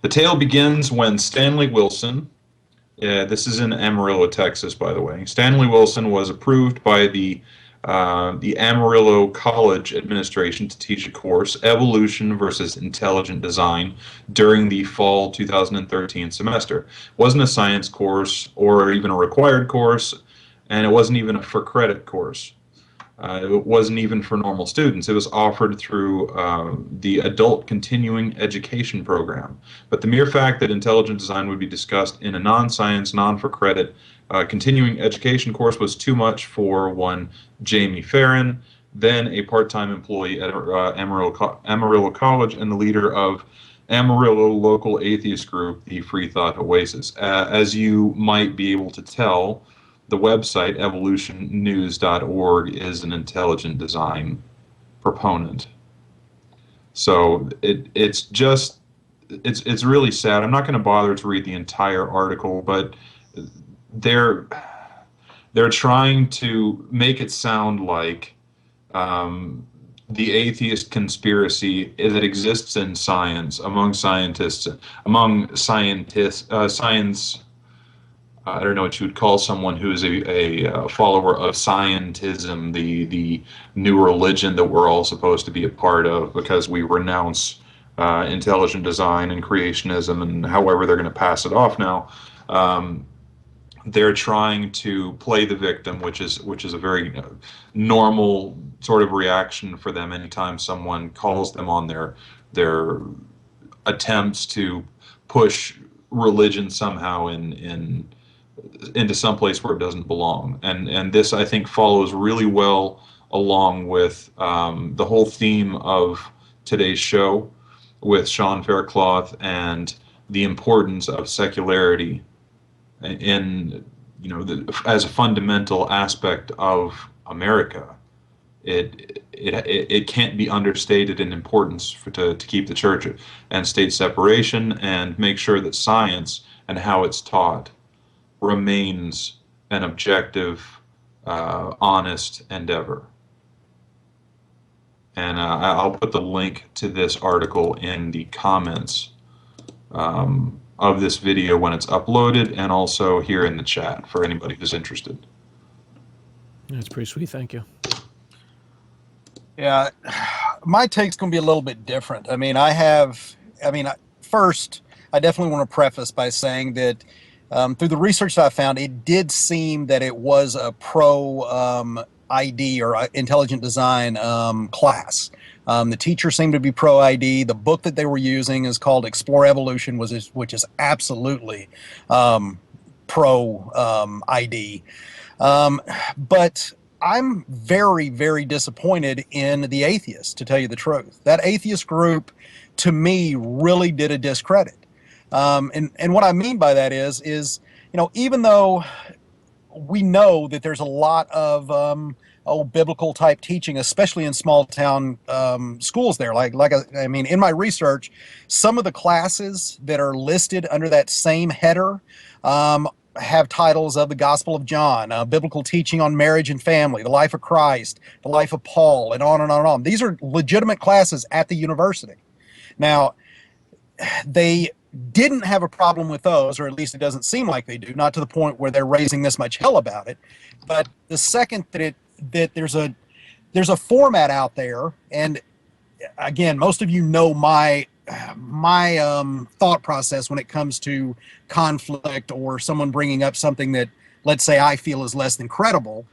The tale begins when Stanley Wilson, this is in Amarillo, Texas, by the way. Stanley Wilson was approved by the Amarillo College administration to teach a course, Evolution versus Intelligent Design, during the fall 2013 semester. It wasn't a science course or even a required course, and it wasn't even a for credit course. It wasn't even for normal students. It was offered through the adult continuing education program. But the mere fact that intelligent design would be discussed in a non-science, non-for-credit continuing education course was too much for one Jamie Farron, then a part-time employee at Amarillo College and the leader of Amarillo local atheist group, the Free Thought Oasis. As you might be able to tell, the website evolutionnews.org is an intelligent design proponent. So it's really sad. I'm not going to bother to read the entire article, but they're trying to make it sound like the atheist conspiracy that exists in science science. I don't know what you would call someone who is a follower of scientism, the new religion that we're all supposed to be a part of because we renounce intelligent design and creationism and however they're going to pass it off now. They're trying to play the victim, which is a very normal sort of reaction for them anytime someone calls them on their attempts to push religion somehow into some place where it doesn't belong. And this, I think, follows really well along with the whole theme of today's show with Sean Faircloth and the importance of secularity in, as a fundamental aspect of America. It can't be understated in importance to keep the church and state separation and make sure that science and how it's taught remains an objective, honest endeavor. And I'll put the link to this article in the comments of this video when it's uploaded, and also here in the chat for anybody who's interested. That's pretty sweet. Thank you. Yeah, my take's going to be a little bit different. First, I definitely want to preface by saying that through the research that I found, it did seem that it was a pro ID or intelligent design class. The teacher seemed to be pro ID. The book that they were using is called Explore Evolution, which is absolutely pro ID. But I'm very, very disappointed in the atheists, to tell you the truth. That atheist group, to me, really did a discredit. And what I mean by that is even though we know that there's a lot of biblical type teaching, especially in small town schools there. In my research, some of the classes that are listed under that same header have titles of the Gospel of John, biblical teaching on marriage and family, the life of Christ, the life of Paul, and on and on and on. These are legitimate classes at the university. Now, they didn't have a problem with those, or at least it doesn't seem like they do, not to the point where they're raising this much hell about it. But the second that there's a format out there, and again, most of you know my thought process when it comes to conflict or someone bringing up something that, let's say, I feel is less than credible.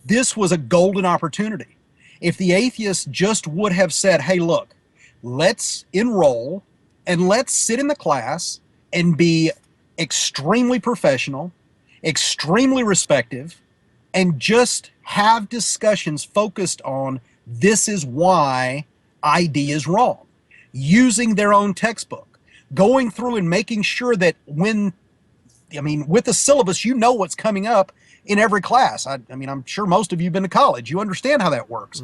This was a golden opportunity. If the atheists just would have said, hey, look, let's enroll and let's sit in the class and be extremely professional, extremely respectful, and just have discussions focused on this is why ID is wrong, using their own textbook, going through and making sure that with the syllabus, you know what's coming up in every class. I'm sure most of you have been to college. You understand how that works.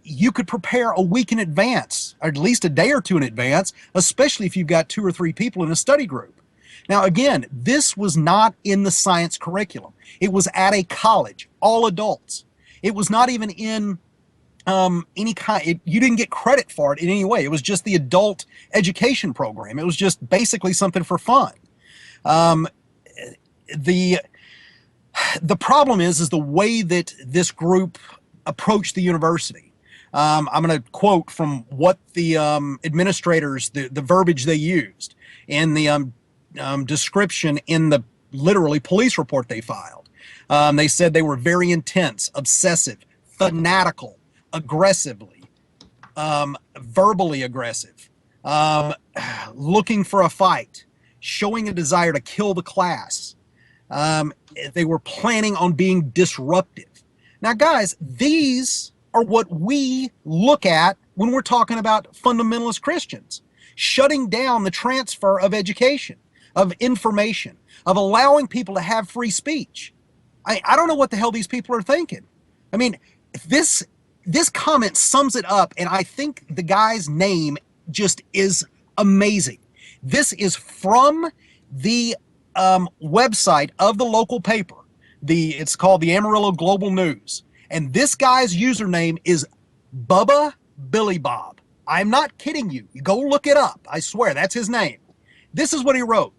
You could prepare a week in advance, or at least a day or two in advance, especially if you've got 2 or 3 people in a study group. Now, again, this was not in the science curriculum. It was at a college, all adults. It was not even in any kind. You didn't get credit for it in any way. It was just the adult education program. It was just basically something for fun. Um, the the problem is the way that this group approached the university. I'm going to quote from what the administrators, the verbiage they used in the description in the literally police report they filed. They said they were very intense, obsessive, fanatical, aggressively, verbally aggressive, looking for a fight, showing a desire to kill the class. They were planning on being disruptive. Now, guys, these are what we look at when we're talking about fundamentalist Christians, shutting down the transfer of education, of information, of allowing people to have free speech. I don't know what the hell these people are thinking. I mean, this comment sums it up, and I think the guy's name just is amazing. This is from the website of the local paper. It's called the Amarillo Global News. And this guy's username is Bubba Billy Bob. I'm not kidding you. You go look it up. I swear, that's his name. This is what he wrote.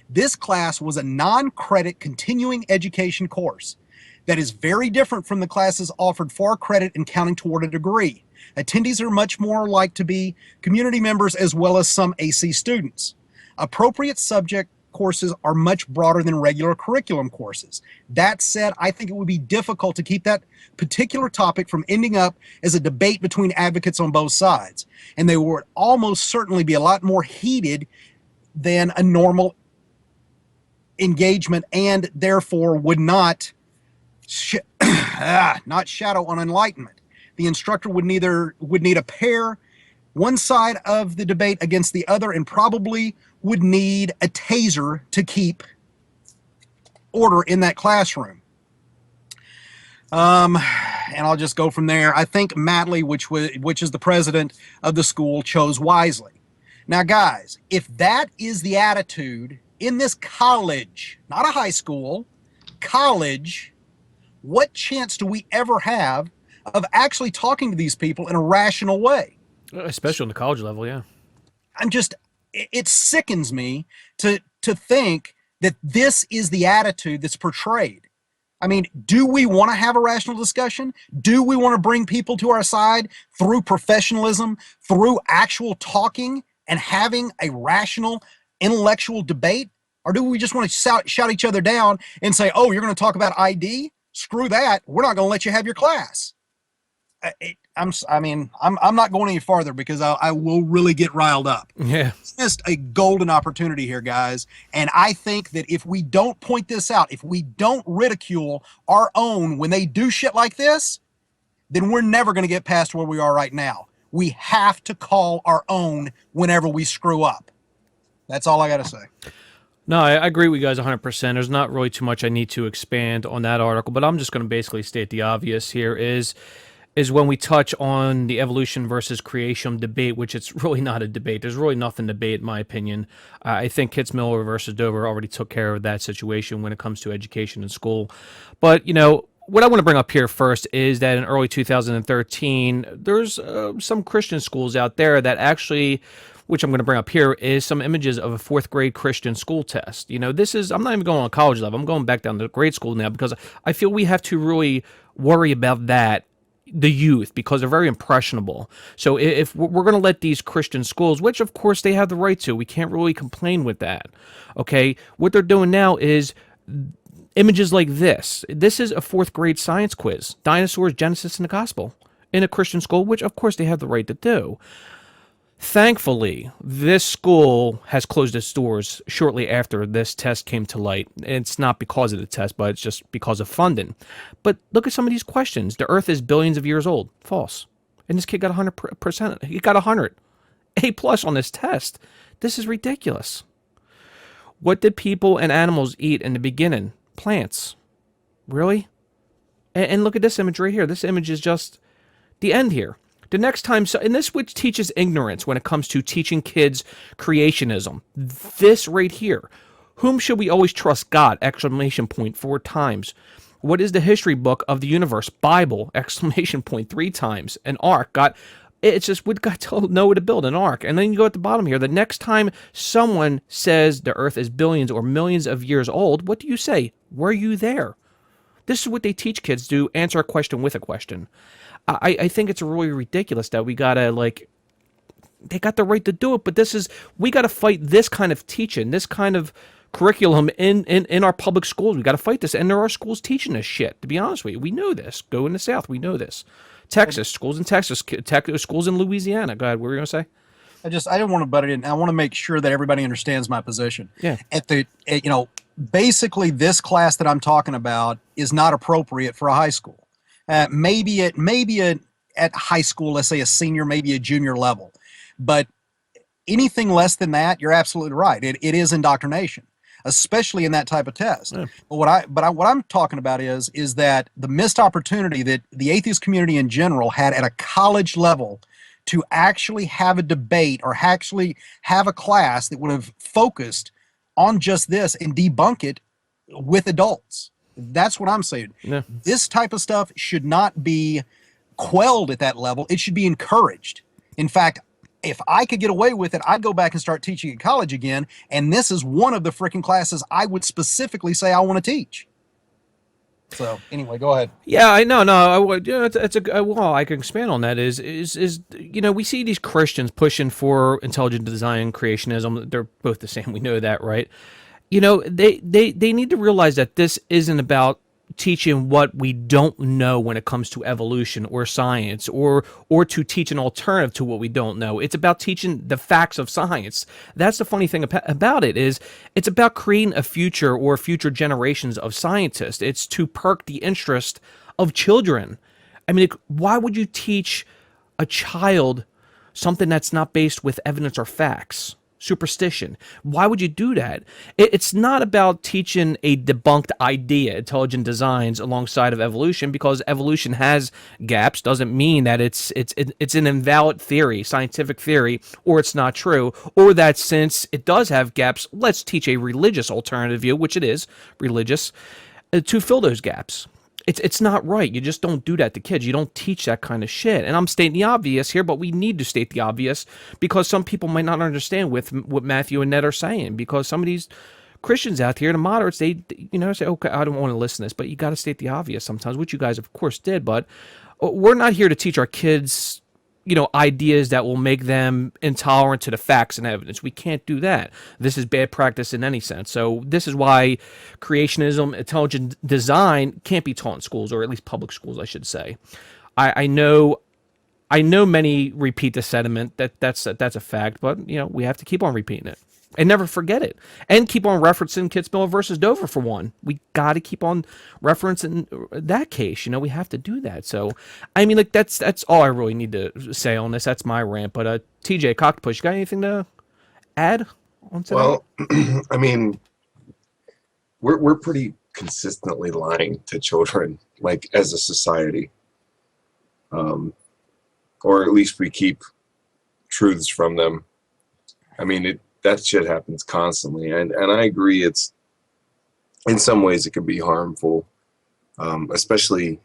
This class was a non-credit continuing education course that is very different from the classes offered for credit and counting toward a degree. Attendees are much more like to be community members as well as some AC students. Appropriate subject courses are much broader than regular curriculum courses. That said, I think it would be difficult to keep that particular topic from ending up as a debate between advocates on both sides. And they would almost certainly be a lot more heated than a normal engagement, and therefore would not shadow on enlightenment. The instructor would need a pair one side of the debate against the other, and probably would need a taser to keep order in that classroom. And I'll just go from there. I think Matley, which is the president of the school, chose wisely. Now, guys, if that is the attitude in this college, not a high school, college, what chance do we ever have of actually talking to these people in a rational way? Especially on the college level, yeah. It sickens me to think that this is the attitude that's portrayed. I mean, do we want to have a rational discussion? Do we want to bring people to our side through professionalism, through actual talking and having a rational intellectual debate? Or do we just want to shout each other down and say, oh, you're going to talk about ID? Screw that. We're not going to let you have your class. I'm not going any farther because I will really get riled up. Yeah. It's just a golden opportunity here, guys. And I think that if we don't point this out, if we don't ridicule our own when they do shit like this, then we're never going to get past where we are right now. We have to call our own whenever we screw up. That's all I got to say. No, I agree with you guys 100%. There's not really too much I need to expand on that article, but I'm just going to basically state the obvious here is when we touch on the evolution versus creation debate, which it's really not a debate. There's really nothing to debate, in my opinion. I think Kitzmiller versus Dover already took care of that situation when it comes to education in school. But, what I want to bring up here first is that in early 2013, there's some Christian schools out there that actually, which I'm going to bring up here, is some images of a fourth grade Christian school test. I'm not even going on college level. I'm going back down to grade school now because I feel we have to really worry about that, the youth, because they're very impressionable. So if we're going to let these Christian schools, which of course they have the right to, we can't really complain with that. Okay. What they're doing now is images like this. This is a fourth grade science quiz, dinosaurs, Genesis, and the gospel in a Christian school, which of course they have the right to do. Thankfully, this school has closed its doors shortly after this test came to light. It's not because of the test, but it's just because of funding. But look at some of these questions. The Earth is billions of years old. False. And this kid got 100%. He got 100. A+ on this test. This is ridiculous. What did people and animals eat in the beginning? Plants. Really? And look at this image right here. This image is just the end here. The next time, and this which teaches ignorance when it comes to teaching kids creationism. This right here. Whom should we always trust? God! 4 times. What is the history book of the universe? Bible! Exclamation point 3 times. An ark. It's just we got to know where to build an ark. And then you go at the bottom here. The next time someone says the earth is billions or millions of years old, what do you say? Were you there? This is what they teach kids to answer a question with a question. I think it's really ridiculous that we gotta they got the right to do it, but we gotta fight this kind of teaching, this kind of curriculum in our public schools. We gotta fight this, and there are schools teaching this shit. To be honest with you, we know this. Go in the South, we know this. Texas, schools in Texas, schools in Louisiana. Go ahead, what were you gonna say? I didn't want to butt it in. I want to make sure that everybody understands my position. Yeah. Basically this class that I'm talking about is not appropriate for a high school. Maybe at high school, let's say a senior, maybe a junior level, but anything less than that, you're absolutely right. It is indoctrination, especially in that type of test. Yeah. But what I'm talking about is that the missed opportunity that the atheist community in general had at a college level to actually have a debate or actually have a class that would have focused on just this and debunk it with adults. That's what I'm saying. Yeah. This type of stuff should not be quelled at that level. It should be encouraged. In fact, if I could get away with it, I'd go back and start teaching at college again. And this is one of the freaking classes I would specifically say I want to teach. So anyway, go ahead. Yeah, I know. No, well, I can expand on that. Is we see these Christians pushing for intelligent design, creationism. They're both the same. We know that, right? They need to realize that this isn't about teaching what we don't know when it comes to evolution or science, or to teach an alternative to what we don't know. It's about teaching the facts of science. That's the funny thing about it, is it's about creating a future or future generations of scientists. It's to perk the interest of children. I mean, why would you teach a child something that's not based with evidence or facts? Superstition. Why would you do that? It's not about teaching a debunked idea, intelligent designs, alongside of evolution, because evolution has gaps. Doesn't mean that it's an invalid theory, scientific theory, or it's not true, or that since it does have gaps, let's teach a religious alternative view, which it is religious, to fill those gaps. It's not right. You just don't do that to kids. You don't teach that kind of shit. And I'm stating the obvious here, but we need to state the obvious because some people might not understand what Matthew and Ned are saying, because some of these Christians out here, the moderates, they say, okay, I don't want to listen to this, but you got to state the obvious sometimes, which you guys of course did. But we're not here to teach our kids ideas that will make them intolerant to the facts and evidence. We can't do that. This is bad practice in any sense. So this is why creationism, intelligent design can't be taught in schools, or at least public schools, I should say. I know many repeat the sentiment that's a fact, but we have to keep on repeating it and never forget it, and keep on referencing Kitzmiller versus Dover for one. We got to keep on referencing that case. We have to do that. So, I mean, that's all I really need to say on this. That's my rant. But TJ Cockpush, you got anything to add on to Well, I mean, we're pretty consistently lying to children, like as a society, or at least we keep truths from them. I mean, that shit happens constantly, and I agree. It's in some ways it can be harmful, especially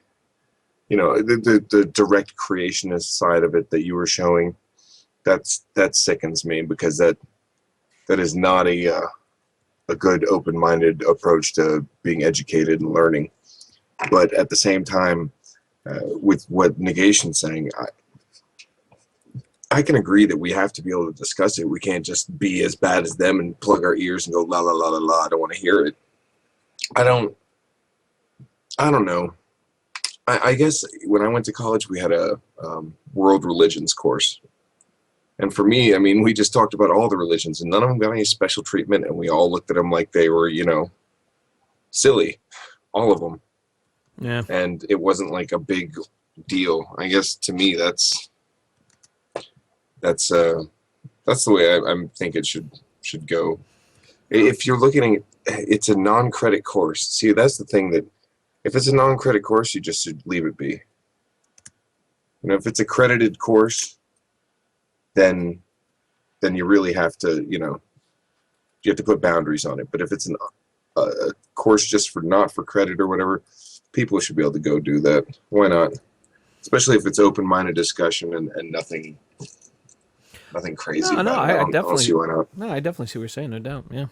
the direct creationist side of it that you were showing. That sickens me, because that is not a good open-minded approach to being educated and learning. But at the same time, with what Negation's saying, I can agree that we have to be able to discuss it. We can't just be as bad as them and plug our ears and go la la la la la. I don't want to hear it. I don't know. I guess when I went to college, we had a world religions course, and for me, I mean, we just talked about all the religions, and none of them got any special treatment, and we all looked at them like they were, silly, all of them. Yeah. And it wasn't like a big deal. I guess to me, that's the way I think it should go. If you're looking at it's a non-credit course. See, that's the thing, that if it's a non-credit course, you just should leave it be. If it's a credited course, then you really have to, you have to put boundaries on it. But if it's a course just not for credit or whatever, people should be able to go do that. Why not? Especially if it's open-minded discussion and nothing crazy No, about it. I I don't see definitely, why not. no, I definitely see what you're saying. No doubt. Yeah.